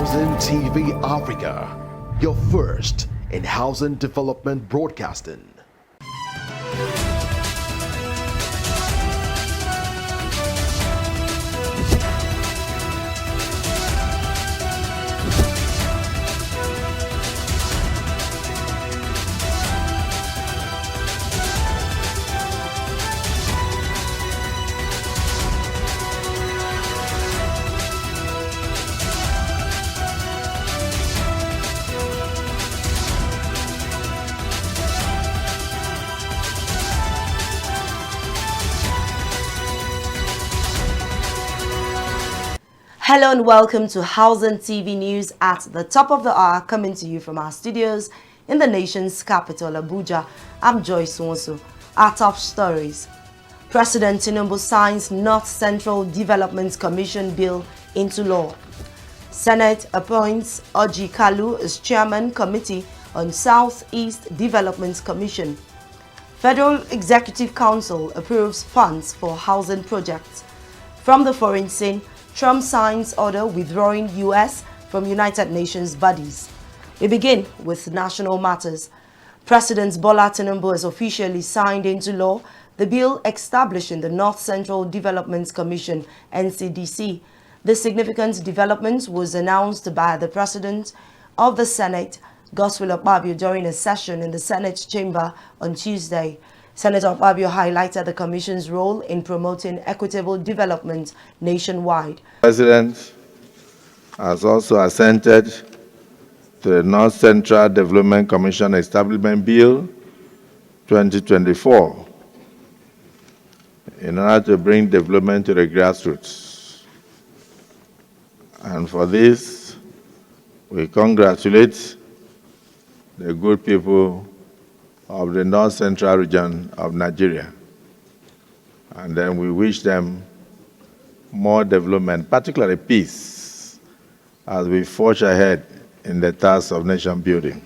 Housing TV Africa, your first in housing development broadcasting. Hello and welcome to Housing TV News at the top of the hour, coming to you from our studios in the nation's capital, Abuja. I'm Joyce Wonsu. Our top stories. President Tinubu signs North Central Development Commission bill into law. Senate appoints Oji Kalu as Chairman Committee on Southeast Development Commission. Federal Executive Council approves funds for housing projects. From the foreign scene, Trump signs order withdrawing U.S. from United Nations bodies. We begin with national matters. President Bola Tinubu has officially signed into law the bill establishing the North Central Development Commission, NCDC. This significant development was announced by the President of the Senate, Godswill Akpabio, during a session in the Senate chamber on Tuesday. Senator Akpabio highlighted the Commission's role in promoting equitable development nationwide. The President has also assented to the North Central Development Commission Establishment Bill 2024 in order to bring development to the grassroots. And for this, we congratulate the good people of the North Central region of Nigeria. And then we wish them more development, particularly peace, as we forge ahead in the task of nation building.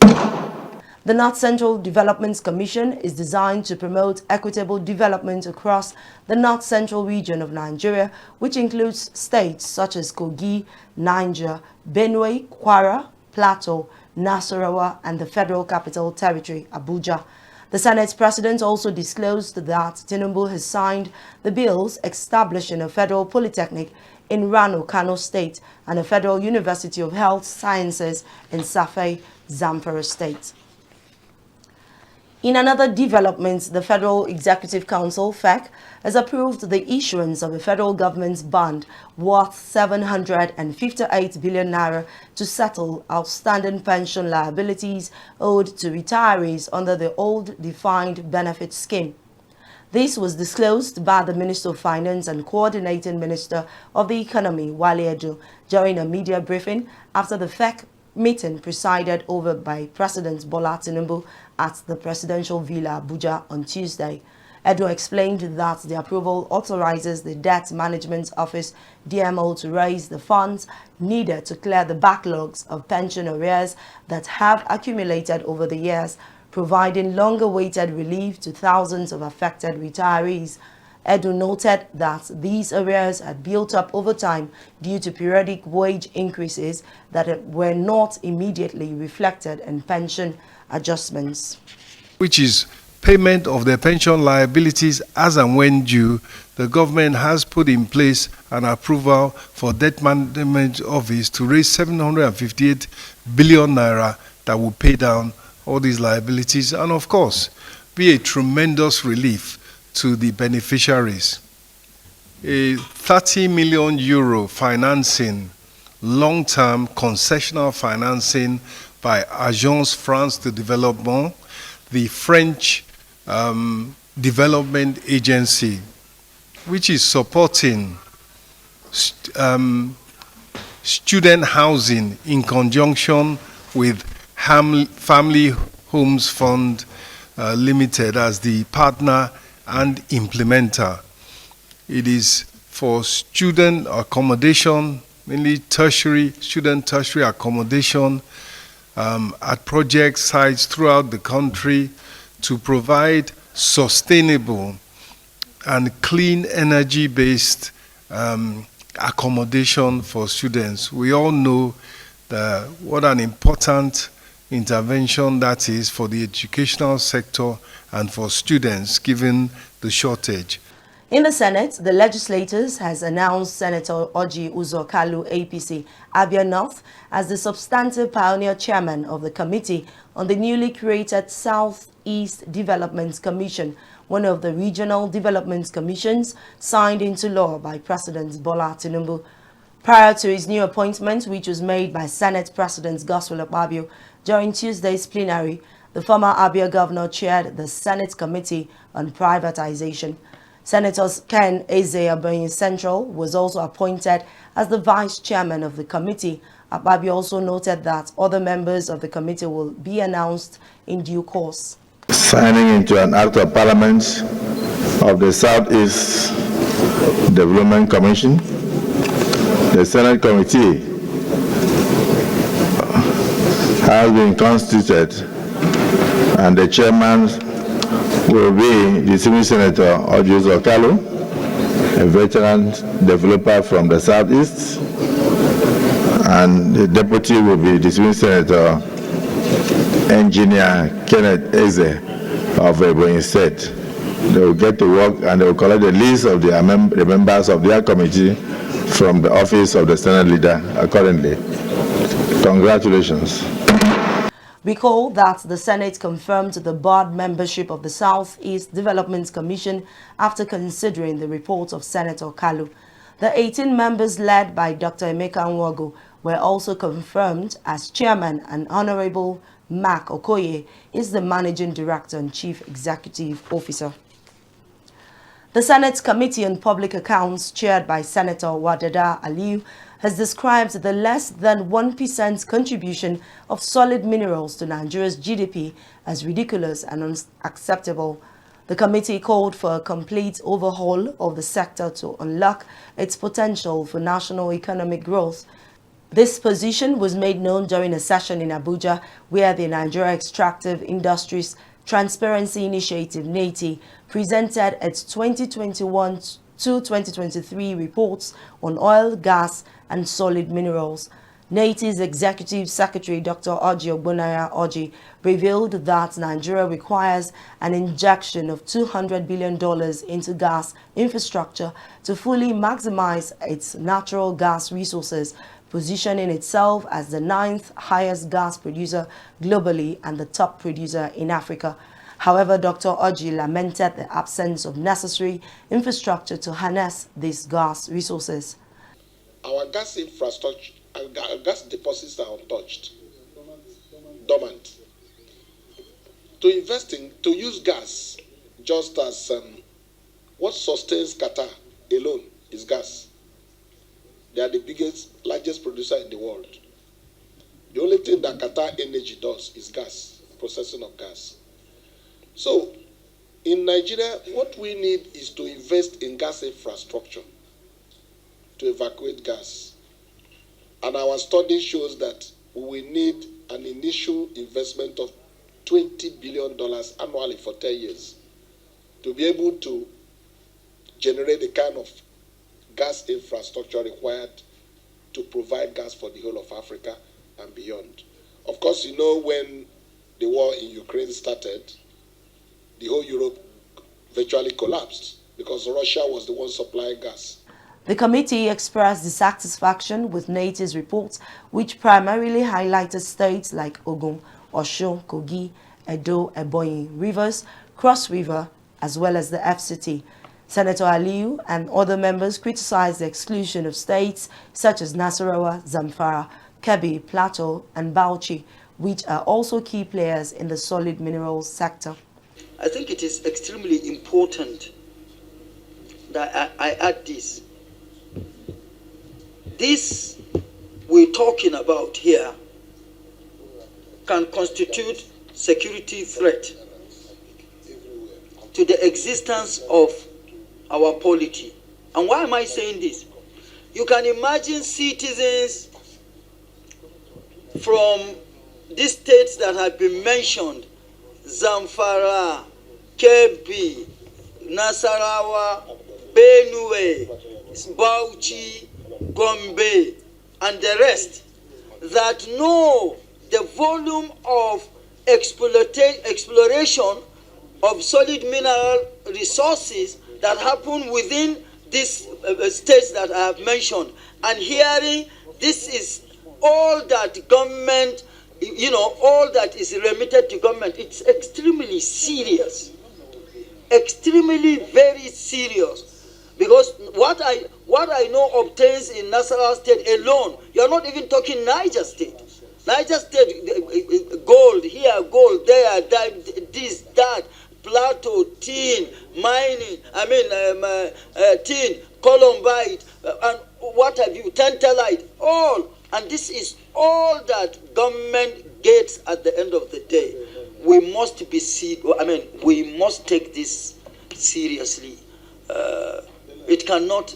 The North Central Development Commission is designed to promote equitable development across the North Central region of Nigeria, which includes states such as Kogi, Niger, Benue, Kwara, Plateau, Nasarawa, and the Federal Capital Territory, Abuja. The Senate President also disclosed that Tinubu has signed the bills establishing a federal polytechnic in Rano, Kano State, and a Federal University of Health Sciences in Safe, Zamfara State. In another development, the Federal Executive Council, FEC, has approved the issuance of a federal government's bond worth 758 billion naira to settle outstanding pension liabilities owed to retirees under the old defined benefit scheme. This was disclosed by the Minister of Finance and Coordinating Minister of the Economy, Wale Edo, during a media briefing after the FEC meeting presided over by President Bola Tinubu at the Presidential Villa, Abuja, on Tuesday. Edo explained that the approval authorizes the Debt Management Office, DMO, to raise the funds needed to clear the backlogs of pension arrears that have accumulated over the years, providing longer-awaited relief to thousands of affected retirees. Edo noted that these arrears had built up over time due to periodic wage increases that were not immediately reflected in pension adjustments. Which is payment of their pension liabilities as and when due. The government has put in place an approval for Debt Management Office to raise 758 billion naira that will pay down all these liabilities and, of course, be a tremendous relief to the beneficiaries. A 30 million euro financing, long-term concessional financing by Agence France de Développement, the French development agency, which is supporting student housing in conjunction with Family Homes Fund Limited as the partner and implementer. It is for student accommodation, mainly student tertiary accommodation at project sites throughout the country to provide sustainable and clean energy-based accommodation for students. We all know what an important intervention that is for the educational sector and for students, given the shortage. In the Senate, the legislators has announced Senator Orji Uzor Kalu, APC, Abia North, as the substantive pioneer chairman of the committee on the newly created Southeast Development Commission, one of the regional development commissions signed into law by President Bola Tinubu. Prior to his new appointment, which was made by Senate President Godswill Akpabio during Tuesday's plenary, the former Abia governor chaired the Senate Committee on Privatization. Senator Ken Eze Central was also appointed as the vice chairman of the committee. Akpabio also noted that other members of the committee will be announced in due course. Signing into an act of parliament of the Southeast Development Commission, the Senate Committee has been constituted, and the chairman will be the Senior Senator Orji Uzor Kalu, a veteran developer from the Southeast, and the deputy will be the Senior Senator Engineer Kenneth Eze of Ebonyi State. They will get to work and they will collect the list of the members of their committee from the office of the Senate leader accordingly. Congratulations. Recall that the Senate confirmed the board membership of the Southeast Development Commission after considering the report of Senator Kalu. The 18 members led by Dr. Emeka Nwogu were also confirmed as chairman, and Honorable Mark Okoye is the managing director and chief executive officer. The Senate Committee on Public Accounts, chaired by Senator Wadada Aliyu, has described the less than 1% contribution of solid minerals to Nigeria's GDP as ridiculous and unacceptable. The committee called for a complete overhaul of the sector to unlock its potential for national economic growth. This position was made known during a session in Abuja where the Nigeria Extractive Industries Transparency Initiative, NETI, presented its 2021 to 2023 reports on oil, gas, and solid minerals. NETI's Executive Secretary Dr. Orji Ogbonnaya Orji revealed that Nigeria requires an injection of $200 billion into gas infrastructure to fully maximize its natural gas resources, positioning itself as the 9th highest gas producer globally and the top producer in Africa. However, Dr. Orji lamented the absence of necessary infrastructure to harness these gas resources. Our gas infrastructure, our gas deposits are untouched, dormant. To use gas, just as what sustains Qatar alone is gas. They are the largest producer in the world. The only thing that Qatar Energy does is gas, processing of gas. So, in Nigeria, what we need is to invest in gas infrastructure to evacuate gas. And our study shows that we will need an initial investment of $20 billion annually for 10 years to be able to generate the kind of gas infrastructure required to provide gas for the whole of Africa and beyond. Of course, you know, when the war in Ukraine started, the whole Europe virtually collapsed because Russia was the one supplying gas. The committee expressed dissatisfaction with NETI's reports, which primarily highlighted states like Ogun, Osun, Kogi, Edo, Ebonyi, Rivers, Cross River, as well as the FCT. Senator Aliyu and other members criticized the exclusion of states such as Nasarawa, Zamfara, Kebbi, Plateau, and Bauchi, which are also key players in the solid minerals sector. I think it is extremely important that I add this. This we're talking about here can constitute security threat to the existence of our polity. And why am I saying this? You can imagine citizens from these states that have been mentioned, Zamfara, Kebbi, Nasarawa, Benue, Bauchi, Gombe, and the rest that know the volume of exploration of solid mineral resources that happen within these states that I have mentioned, and hearing this is all that government, all that is remitted to government. It's extremely serious, extremely very serious. Because what I know obtains in Nasarawa State alone, you're not even talking Niger State. Niger State, gold here, gold there, this, that, plateau, tin, mining, tin, columbite, and what have you, tantalite, all. And this is all that government gets at the end of the day. We must we must take this seriously. It cannot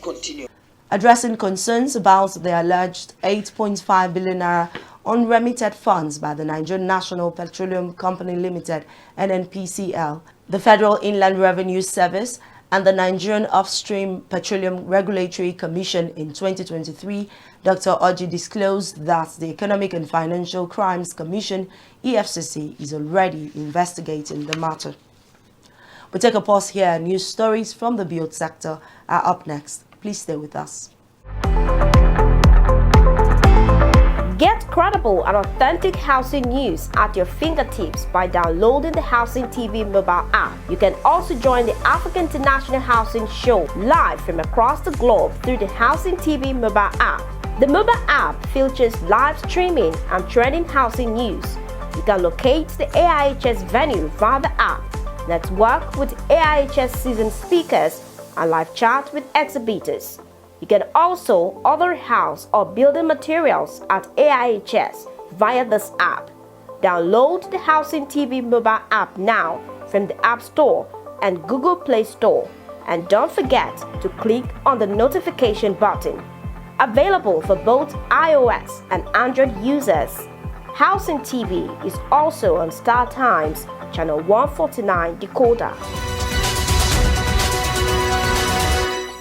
continue. Addressing concerns about the alleged 8.5 billion naira unremitted funds by the Nigerian National Petroleum Company Limited, NNPCL, the Federal Inland Revenue Service, and the Nigerian Upstream Petroleum Regulatory Commission in 2023, Dr. Oji disclosed that the Economic and Financial Crimes Commission, EFCC, is already investigating the matter. We'll take a pause here. News stories from the build sector are up next. Please stay with us. Get credible and authentic housing news at your fingertips by downloading the Housing TV mobile app. You can also join the African International Housing Show live from across the globe through the Housing TV mobile app. The mobile app features live streaming and trending housing news. You can locate the AIHS venue via the app, network with AIHS seasoned speakers, and live chat with exhibitors. You can also order house or building materials at AIHS via this app. Download the Housing TV mobile app now from the App Store and Google Play Store. And don't forget to click on the notification button. Available for both iOS and Android users. Housing TV is also on Star Times, Channel 149 decoder.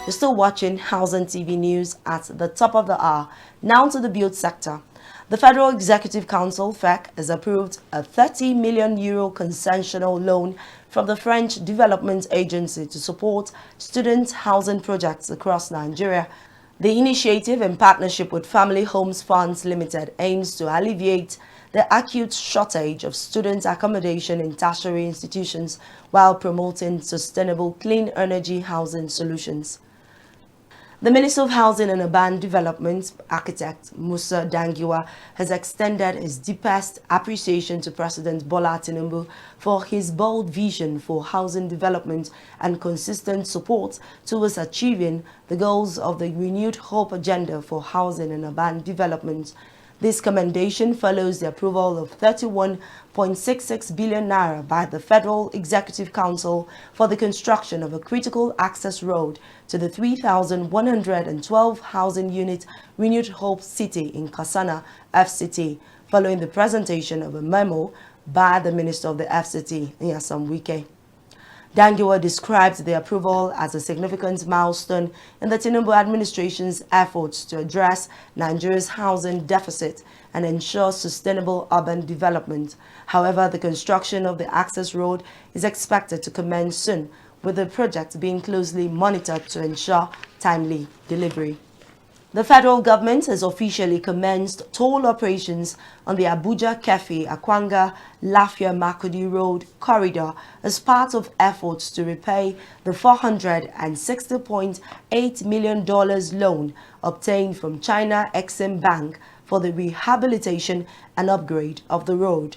You're still watching Housing TV News at the top of the hour. Now to the build sector. The Federal Executive Council, FEC, has approved a €30 million concessional loan from the French Development Agency to support student housing projects across Nigeria. The initiative, in partnership with Family Homes Funds Limited, aims to alleviate the acute shortage of student accommodation in tertiary institutions while promoting sustainable clean energy housing solutions. The Minister of Housing and Urban Development, architect Musa Dangiwa, has extended his deepest appreciation to President Bola Tinubu for his bold vision for housing development and consistent support towards achieving the goals of the renewed hope agenda for housing and urban development. This commendation follows the approval of 31.66 billion naira by the Federal Executive Council for the construction of a critical access road to the 3,112 housing unit Renewed Hope City in Kasana, FCT, following the presentation of a memo by the Minister of the FCT, Nyesom Wike. Dangiwa described the approval as a significant milestone in the Tinubu administration's efforts to address Nigeria's housing deficit and ensure sustainable urban development. However, the construction of the access road is expected to commence soon, with the project being closely monitored to ensure timely delivery. The federal government has officially commenced toll operations on the Abuja-Kefi-Akwanga Lafia-Makudi Road corridor as part of efforts to repay the $460.8 million loan obtained from China Exim Bank for the rehabilitation and upgrade of the road.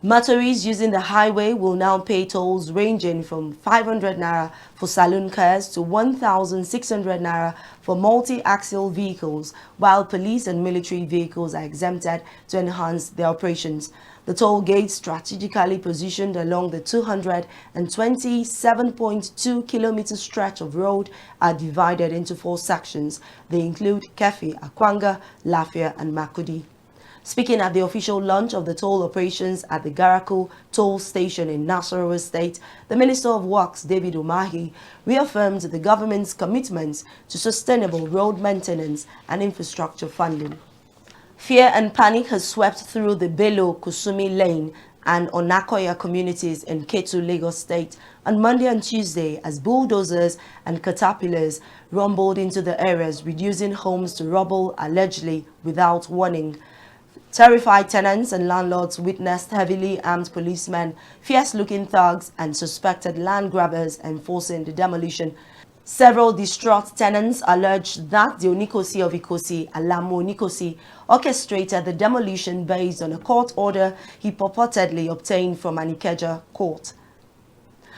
Motorists using the highway will now pay tolls ranging from 500 naira for saloon cars to 1,600 naira for multi-axle vehicles, while police and military vehicles are exempted to enhance their operations. The toll gates, strategically positioned along the 227.2-kilometer stretch of road, are divided into 4 sections. They include Kefi, Akwanga, Lafia, and Makudi. Speaking at the official launch of the toll operations at the Garaku toll station in Nasarawa State, the Minister of Works, David Umahi, reaffirmed the government's commitment to sustainable road maintenance and infrastructure funding. Fear and panic has swept through the Bello Kusumi Lane and Onakoya communities in Ketu, Lagos State on Monday and Tuesday as bulldozers and caterpillars rumbled into the areas, reducing homes to rubble allegedly without warning. Terrified tenants and landlords witnessed heavily armed policemen, fierce-looking thugs, and suspected land grabbers enforcing the demolition. Several distraught tenants alleged that the Onikosi of Ikosi, Alamo Onikosi, orchestrated the demolition based on a court order he purportedly obtained from an Ikeja court.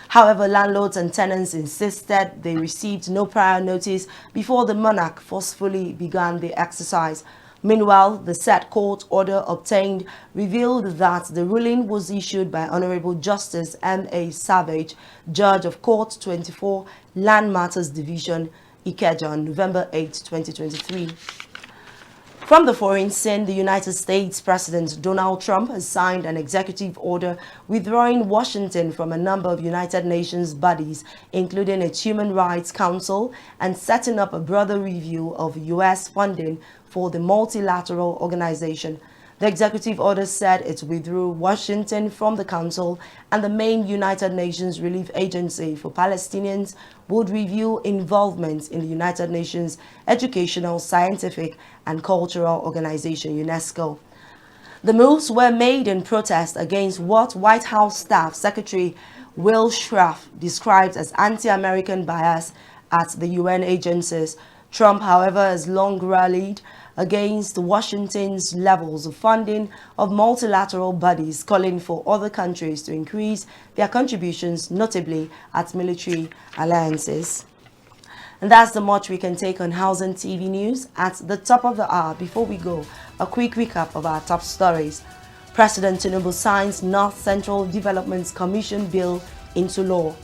However, landlords and tenants insisted they received no prior notice before the monarch forcefully began the exercise. Meanwhile, the said court order obtained revealed that the ruling was issued by Honorable Justice M.A. Savage, Judge of Court 24, Land Matters Division, Ikeja, on November 8, 2023. From the foreign scene, the United States President Donald Trump has signed an executive order withdrawing Washington from a number of United Nations bodies, including its Human Rights Council, and setting up a broader review of U.S. funding for the multilateral organization. The executive order said it withdrew Washington from the Council, and the main United Nations Relief Agency for Palestinians would review involvement in the United Nations Educational, Scientific and Cultural Organization, UNESCO. The moves were made in protest against what White House Staff Secretary Will Schraff described as anti-American bias at the UN agencies. Trump, however, has long rallied against Washington's levels of funding of multilateral bodies, calling for other countries to increase their contributions, notably at military alliances. And that's the much we can take on Housing TV News at the top of the hour. Before we go, a quick recap of our top stories. President Tinubu signs North Central Development Commission bill into law.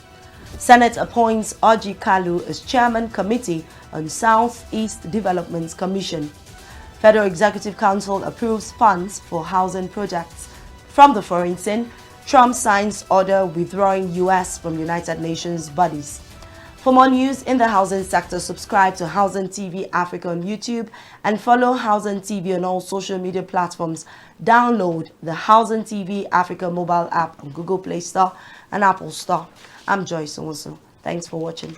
Senate appoints Orji Kalu as Chairman Committee on Southeast Development Commission. Federal Executive Council approves funds for housing projects. From the foreign scene, Trump signs order withdrawing U.S. from United Nations bodies. For more news in the housing sector, subscribe to Housing TV Africa on YouTube and follow Housing TV on all social media platforms. Download the Housing TV Africa mobile app on Google Play Store and Apple Store. I'm Joyce Onwuso. Thanks for watching.